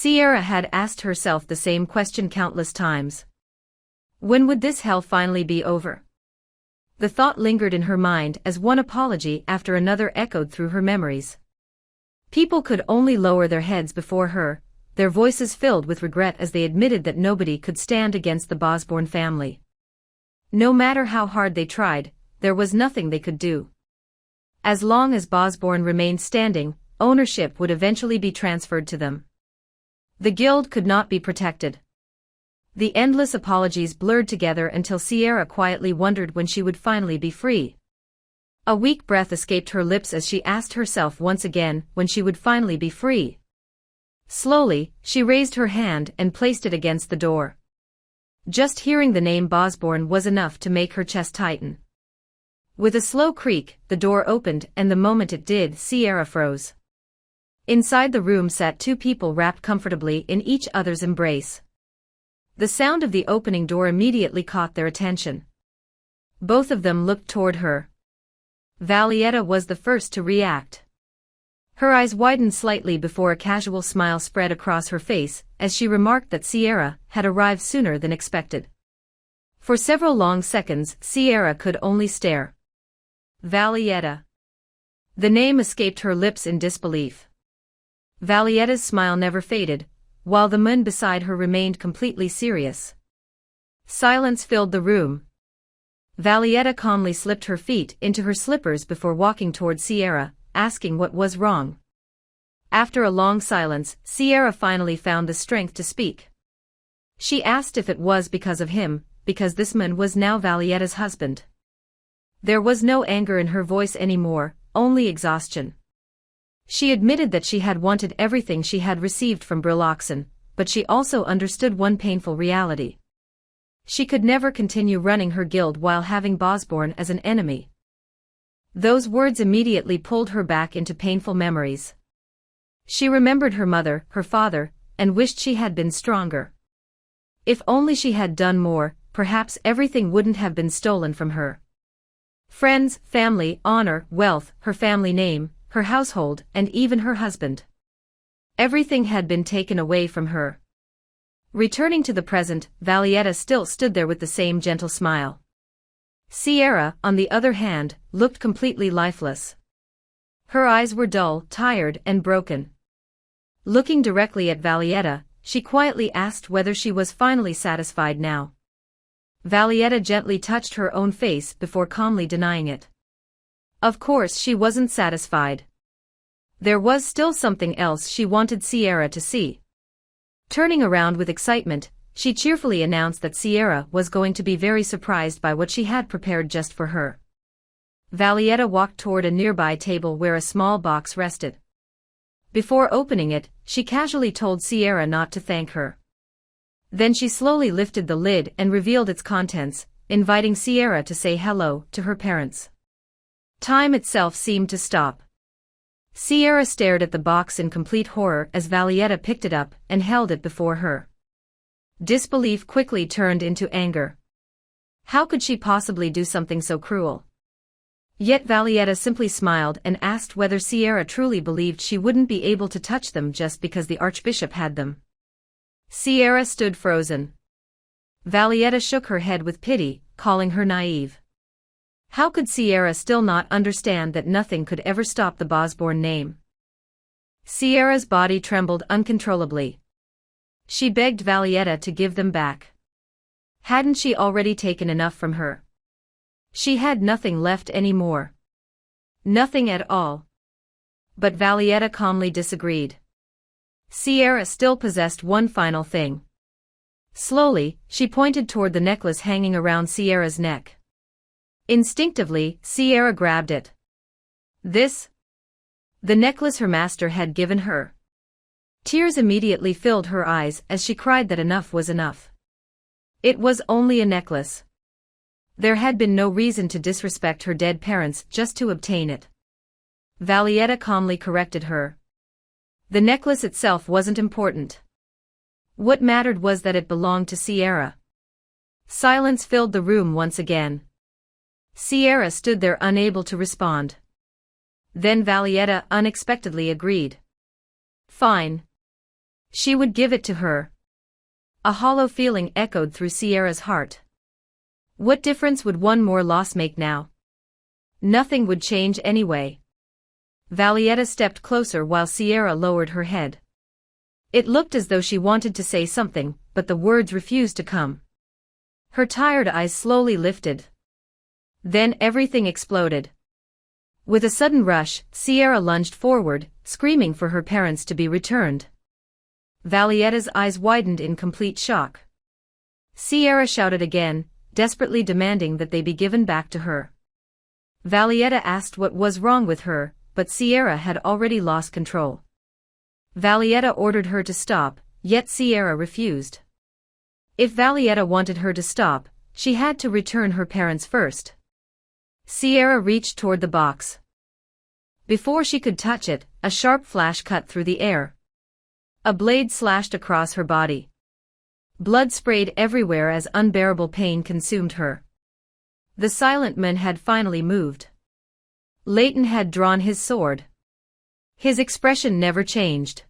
Sierra had asked herself the same question countless times. When would this hell finally be over? The thought lingered in her mind as one apology after another echoed through her memories. People could only lower their heads before her, their voices filled with regret as they admitted that nobody could stand against the Bosbourne family. No matter how hard they tried, there was nothing they could do. As long as Bosbourne remained standing, ownership would eventually be transferred to them. The guild could not be protected. The endless apologies blurred together until Sierra quietly wondered when she would finally be free. A weak breath escaped her lips as she asked herself once again when she would finally be free. Slowly, she raised her hand and placed it against the door. Just hearing the name Bosbourne was enough to make her chest tighten. With a slow creak, the door opened, and the moment it did, Sierra froze. Inside the room sat two people wrapped comfortably in each other's embrace. The sound of the opening door immediately caught their attention. Both of them looked toward her. Valietta was the first to react. Her eyes widened slightly before a casual smile spread across her face as she remarked that Sierra had arrived sooner than expected. For several long seconds, Sierra could only stare. Valietta. The name escaped her lips in disbelief. Valietta's smile never faded, while the man beside her remained completely serious. Silence filled the room. Valietta calmly slipped her feet into her slippers before walking toward Sierra, asking what was wrong. After a long silence, Sierra finally found the strength to speak. She asked if it was because of him, because this man was now Valietta's husband. There was no anger in her voice anymore, only exhaustion. She admitted that she had wanted everything she had received from Briloxen, but she also understood one painful reality. She could never continue running her guild while having Bosbourne as an enemy. Those words immediately pulled her back into painful memories. She remembered her mother, her father, and wished she had been stronger. If only she had done more, perhaps everything wouldn't have been stolen from her. Friends, family, honor, wealth, her family name, her household, and even her husband. Everything had been taken away from her. Returning to the present, Valietta still stood there with the same gentle smile. Sierra, on the other hand, looked completely lifeless. Her eyes were dull, tired, and broken. Looking directly at Valietta, she quietly asked whether she was finally satisfied now. Valietta gently touched her own face before calmly denying it. Of course she wasn't satisfied. There was still something else she wanted Sierra to see. Turning around with excitement, she cheerfully announced that Sierra was going to be very surprised by what she had prepared just for her. Valietta walked toward a nearby table where a small box rested. Before opening it, she casually told Sierra not to thank her. Then she slowly lifted the lid and revealed its contents, inviting Sierra to say hello to her parents. Time itself seemed to stop. Sierra stared at the box in complete horror as Valietta picked it up and held it before her. Disbelief quickly turned into anger. How could she possibly do something so cruel? Yet Valietta simply smiled and asked whether Sierra truly believed she wouldn't be able to touch them just because the Archbishop had them. Sierra stood frozen. Valietta shook her head with pity, calling her naive. How could Sierra still not understand that nothing could ever stop the Bosbourne name? Sierra's body trembled uncontrollably. She begged Valietta to give them back. Hadn't she already taken enough from her? She had nothing left anymore. Nothing at all. But Valietta calmly disagreed. Sierra still possessed one final thing. Slowly, she pointed toward the necklace hanging around Sierra's neck. Instinctively, Sierra grabbed it. This? The necklace her master had given her. Tears immediately filled her eyes as she cried that enough was enough. It was only a necklace. There had been no reason to disrespect her dead parents just to obtain it. Valietta calmly corrected her. The necklace itself wasn't important. What mattered was that it belonged to Sierra. Silence filled the room once again. Sierra stood there unable to respond. Then Valietta unexpectedly agreed. Fine. She would give it to her. A hollow feeling echoed through Sierra's heart. What difference would one more loss make now? Nothing would change anyway. Valietta stepped closer while Sierra lowered her head. It looked as though she wanted to say something, but the words refused to come. Her tired eyes slowly lifted. Then everything exploded. With a sudden rush, Sierra lunged forward, screaming for her parents to be returned. Valietta's eyes widened in complete shock. Sierra shouted again, desperately demanding that they be given back to her. Valietta asked what was wrong with her, but Sierra had already lost control. Valietta ordered her to stop, yet Sierra refused. If Valietta wanted her to stop, she had to return her parents first. Sierra reached toward the box. Before she could touch it, a sharp flash cut through the air. A blade slashed across her body. Blood sprayed everywhere as unbearable pain consumed her. The silent man had finally moved. Leighton had drawn his sword. His expression never changed.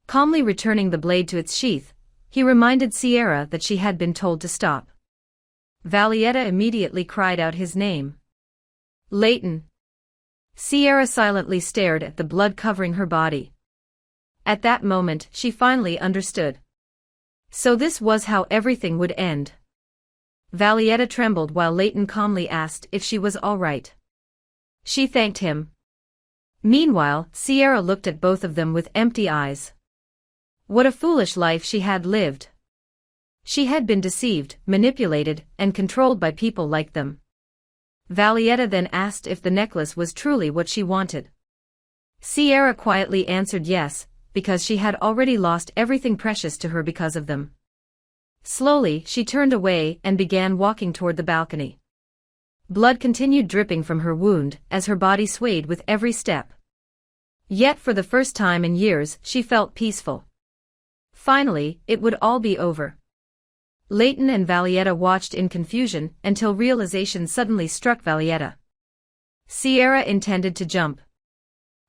Calmly returning the blade to its sheath, he reminded Sierra that she had been told to stop. Valietta immediately cried out his name. Leighton. Sierra silently stared at the blood covering her body. At that moment, she finally understood. So this was how everything would end. Valietta trembled while Leighton calmly asked if she was all right. She thanked him. Meanwhile, Sierra looked at both of them with empty eyes. What a foolish life she had lived. She had been deceived, manipulated, and controlled by people like them. Valietta then asked if the necklace was truly what she wanted. Sierra quietly answered yes, because she had already lost everything precious to her because of them. Slowly, she turned away and began walking toward the balcony. Blood continued dripping from her wound as her body swayed with every step. Yet for the first time in years, she felt peaceful. Finally, it would all be over. Leighton and Valietta watched in confusion until realization suddenly struck Valietta. Sierra intended to jump.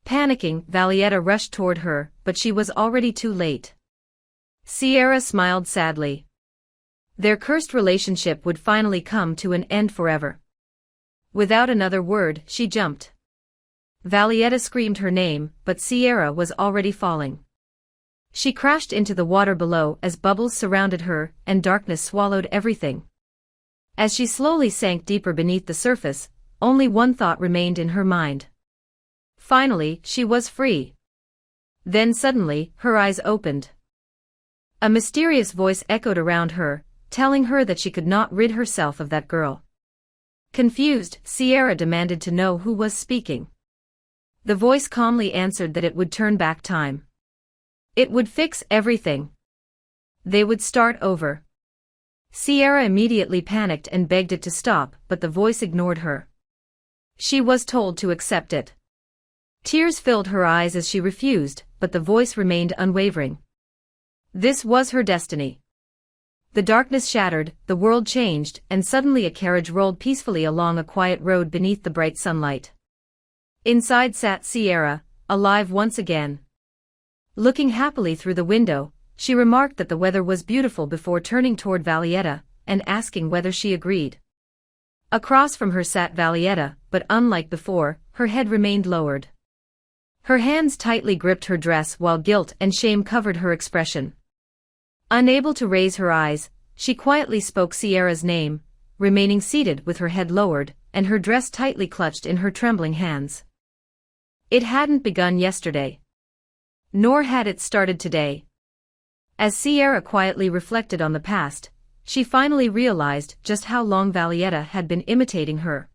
Panicking, Valietta rushed toward her, but she was already too late. Sierra smiled sadly. Their cursed relationship would finally come to an end forever. Without another word, she jumped. Valietta screamed her name, but Sierra was already falling. She crashed into the water below as bubbles surrounded her and darkness swallowed everything. As she slowly sank deeper beneath the surface, only one thought remained in her mind. Finally, she was free. Then suddenly, her eyes opened. A mysterious voice echoed around her, telling her that she could not rid herself of that girl. Confused, Sierra demanded to know who was speaking. The voice calmly answered that it would turn back time. It would fix everything. They would start over. Sierra immediately panicked and begged it to stop, but the voice ignored her. She was told to accept it. Tears filled her eyes as she refused, but the voice remained unwavering. This was her destiny. The darkness shattered, the world changed, and suddenly a carriage rolled peacefully along a quiet road beneath the bright sunlight. Inside sat Sierra, alive once again. Looking happily through the window, she remarked that the weather was beautiful before turning toward Valietta and asking whether she agreed. Across from her sat Valietta, but unlike before, her head remained lowered. Her hands tightly gripped her dress while guilt and shame covered her expression. Unable to raise her eyes, she quietly spoke Sierra's name, remaining seated with her head lowered and her dress tightly clutched in her trembling hands. It hadn't begun yesterday. Nor had it started today. As Sierra quietly reflected on the past, she finally realized just how long Valietta had been imitating her.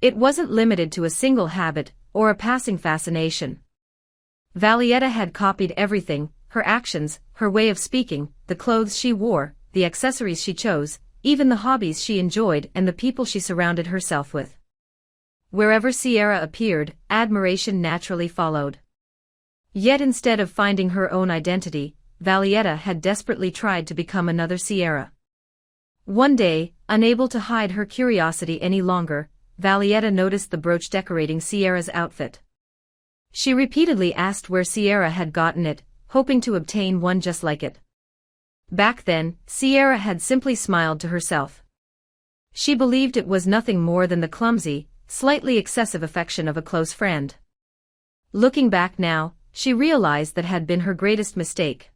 It wasn't limited to a single habit or a passing fascination. Valietta had copied everything, her actions, her way of speaking, the clothes she wore, the accessories she chose, even the hobbies she enjoyed and the people she surrounded herself with. Wherever Sierra appeared, admiration naturally followed. Yet instead of finding her own identity, Valietta had desperately tried to become another Sierra. One day, unable to hide her curiosity any longer, Valietta noticed the brooch decorating Sierra's outfit. She repeatedly asked where Sierra had gotten it, hoping to obtain one just like it. Back then, Sierra had simply smiled to herself. She believed it was nothing more than the clumsy, slightly excessive affection of a close friend. Looking back now, she realized that had been her greatest mistake.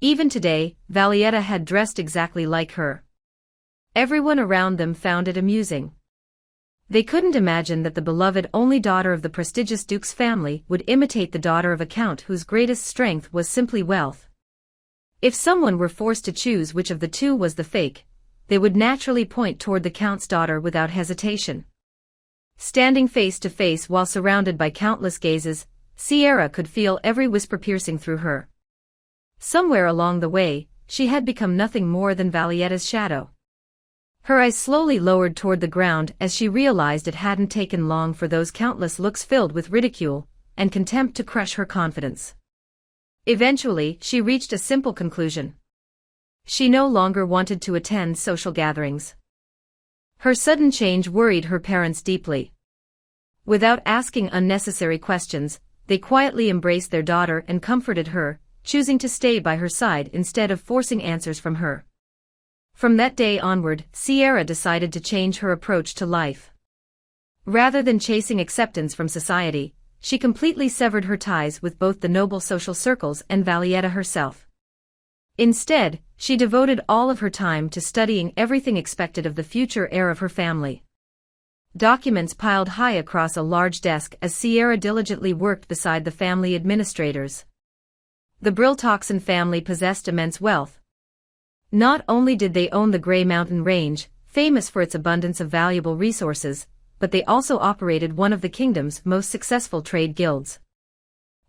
Even today, Valietta had dressed exactly like her. Everyone around them found it amusing. They couldn't imagine that the beloved only daughter of the prestigious duke's family would imitate the daughter of a count whose greatest strength was simply wealth. If someone were forced to choose which of the two was the fake, they would naturally point toward the count's daughter without hesitation. Standing face to face while surrounded by countless gazes, Sierra could feel every whisper piercing through her. Somewhere along the way, she had become nothing more than Valietta's shadow. Her eyes slowly lowered toward the ground as she realized it hadn't taken long for those countless looks filled with ridicule and contempt to crush her confidence. Eventually, she reached a simple conclusion. She no longer wanted to attend social gatherings. Her sudden change worried her parents deeply. Without asking unnecessary questions, they quietly embraced their daughter and comforted her, choosing to stay by her side instead of forcing answers from her. From that day onward, Sierra decided to change her approach to life. Rather than chasing acceptance from society, she completely severed her ties with both the noble social circles and Valietta herself. Instead, she devoted all of her time to studying everything expected of the future heir of her family. Documents piled high across a large desk as Sierra diligently worked beside the family administrators. The Briltoxin family possessed immense wealth. Not only did they own the Grey Mountain Range, famous for its abundance of valuable resources, but they also operated one of the kingdom's most successful trade guilds.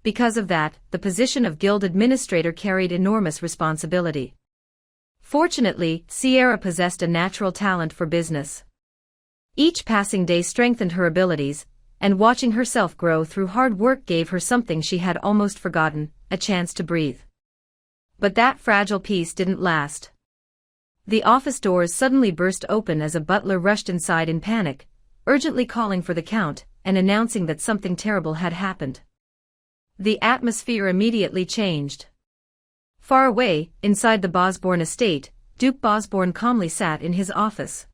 Because of that, the position of guild administrator carried enormous responsibility. Fortunately, Sierra possessed a natural talent for business. Each passing day strengthened her abilities, and watching herself grow through hard work gave her something she had almost forgotten, a chance to breathe. But that fragile peace didn't last. The office doors suddenly burst open as a butler rushed inside in panic, urgently calling for the count and announcing that something terrible had happened. The atmosphere immediately changed. Far away, inside the Bosbourne estate, Duke Bosbourne calmly sat in his office.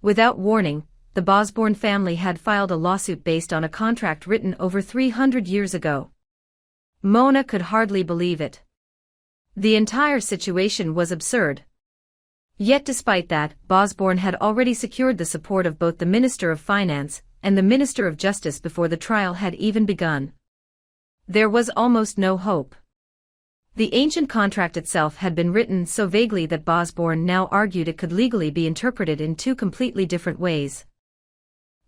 Without warning, the Bosbourne family had filed a lawsuit based on a contract written over 300 years ago. Mona could hardly believe it. The entire situation was absurd. Yet despite that, Bosbourne had already secured the support of both the Minister of Finance and the Minister of Justice before the trial had even begun. There was almost no hope. The ancient contract itself had been written so vaguely that Bosbourne now argued it could legally be interpreted in two completely different ways.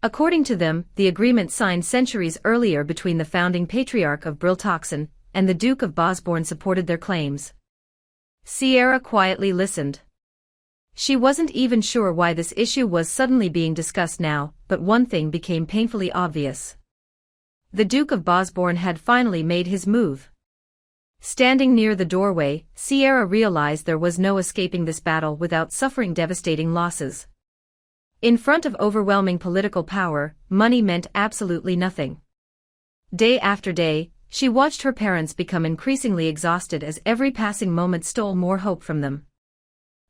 According to them, the agreement signed centuries earlier between the founding patriarch of Briltoxin and the Duke of Bosbourne supported their claims. Sierra quietly listened. She wasn't even sure why this issue was suddenly being discussed now, but one thing became painfully obvious. The Duke of Bosbourne had finally made his move. Standing near the doorway, Sierra realized there was no escaping this battle without suffering devastating losses. In front of overwhelming political power, money meant absolutely nothing. Day after day, she watched her parents become increasingly exhausted as every passing moment stole more hope from them.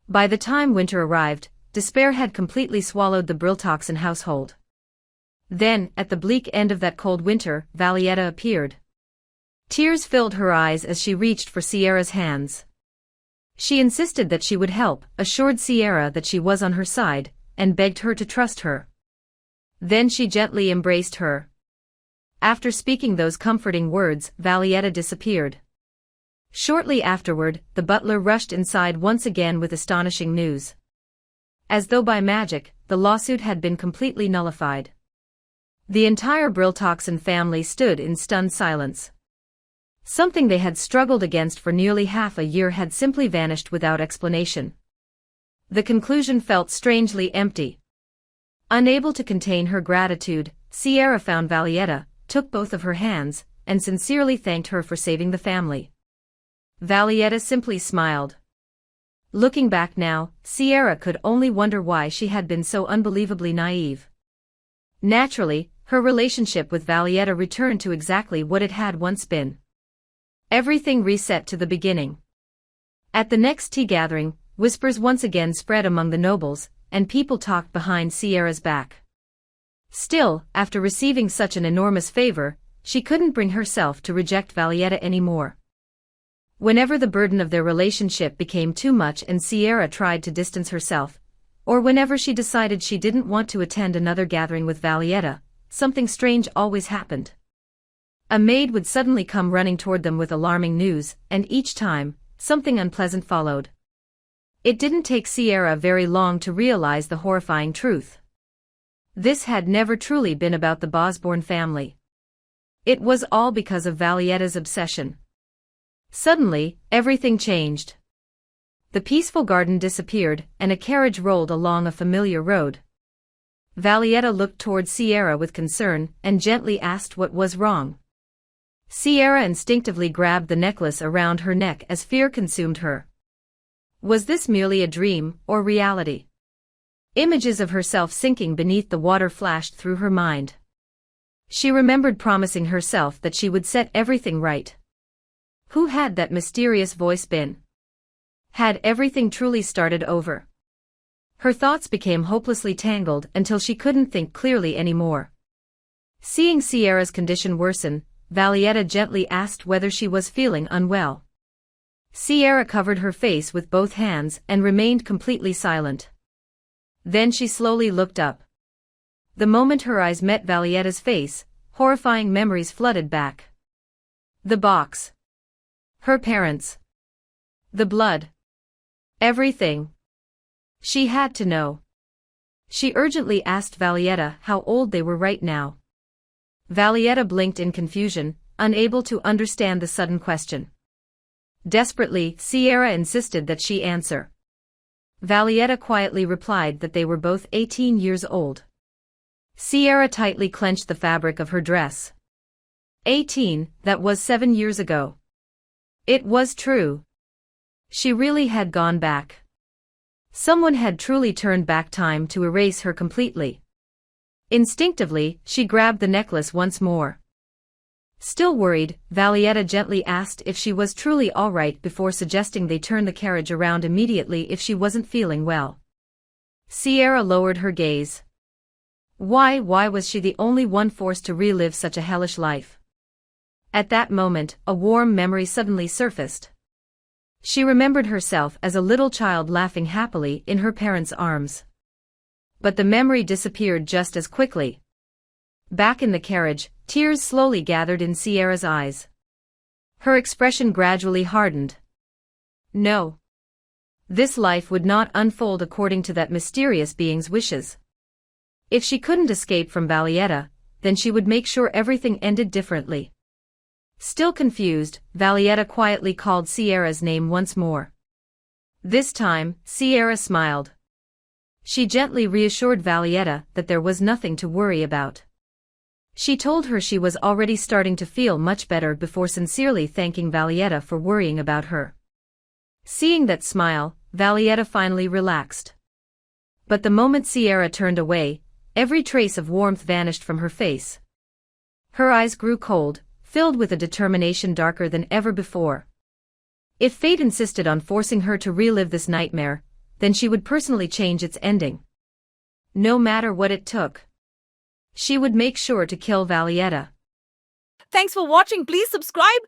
By the time winter arrived, despair had completely swallowed the Briltoxin household. Then, at the bleak end of that cold winter, Valietta appeared. Tears filled her eyes as she reached for Sierra's hands. She insisted that she would help, assured Sierra that she was on her side, and begged her to trust her. Then she gently embraced her. After speaking those comforting words, Valietta disappeared. Shortly afterward, the butler rushed inside once again with astonishing news. As though by magic, the lawsuit had been completely nullified. The entire Briltoxin family stood in stunned silence. Something they had struggled against for nearly half a year had simply vanished without explanation. The conclusion felt strangely empty. Unable to contain her gratitude, Sierra found Valietta, took both of her hands, and sincerely thanked her for saving the family. Valietta simply smiled. Looking back now, Sierra could only wonder why she had been so unbelievably naive. Naturally, her relationship with Valietta returned to exactly what it had once been. Everything reset to the beginning. At the next tea gathering, whispers once again spread among the nobles, and people talked behind Sierra's back. Still, after receiving such an enormous favor, she couldn't bring herself to reject Valietta anymore. Whenever the burden of their relationship became too much and Sierra tried to distance herself, or whenever she decided she didn't want to attend another gathering with Valietta, something strange always happened. A maid would suddenly come running toward them with alarming news, and each time, something unpleasant followed. It didn't take Sierra very long to realize the horrifying truth. This had never truly been about the Bosbourne family. It was all because of Valietta's obsession. Suddenly, everything changed. The peaceful garden disappeared, and a carriage rolled along a familiar road. Valietta looked toward Sierra with concern and gently asked what was wrong. Sierra instinctively grabbed the necklace around her neck as fear consumed her. Was this merely a dream or reality? Images of herself sinking beneath the water flashed through her mind. She remembered promising herself that she would set everything right. Who had that mysterious voice been? Had everything truly started over? Her thoughts became hopelessly tangled until she couldn't think clearly anymore. Seeing Sierra's condition worsen, Valietta gently asked whether she was feeling unwell. Sierra covered her face with both hands and remained completely silent. Then she slowly looked up. The moment her eyes met Valietta's face, horrifying memories flooded back. The box. Her parents. The blood. Everything. She had to know. She urgently asked Valietta how old they were right now. Valietta blinked in confusion, unable to understand the sudden question. Desperately, Sierra insisted that she answer. Valietta quietly replied that they were both 18 years old. Sierra tightly clenched the fabric of her dress. 18, that was 7 years ago. It was true. She really had gone back. Someone had truly turned back time to erase her completely. Instinctively, she grabbed the necklace once more. Still worried, Valietta gently asked if she was truly all right before suggesting they turn the carriage around immediately if she wasn't feeling well. Sierra lowered her gaze. Why was she the only one forced to relive such a hellish life? At that moment, a warm memory suddenly surfaced. She remembered herself as a little child laughing happily in her parents' arms. But the memory disappeared just as quickly. Back in the carriage, tears slowly gathered in Sierra's eyes. Her expression gradually hardened. No. This life would not unfold according to that mysterious being's wishes. If she couldn't escape from Valietta, then she would make sure everything ended differently. Still confused, Valietta quietly called Sierra's name once more. This time, Sierra smiled. She gently reassured Valietta that there was nothing to worry about. She told her she was already starting to feel much better before sincerely thanking Valietta for worrying about her. Seeing that smile, Valietta finally relaxed. But the moment Sierra turned away, every trace of warmth vanished from her face. Her eyes grew cold, filled with a determination darker than ever before. If fate insisted on forcing her to relive this nightmare, then she would personally change its ending. No matter what it took. She would make sure to kill Valietta. Thanks for watching. Please subscribe.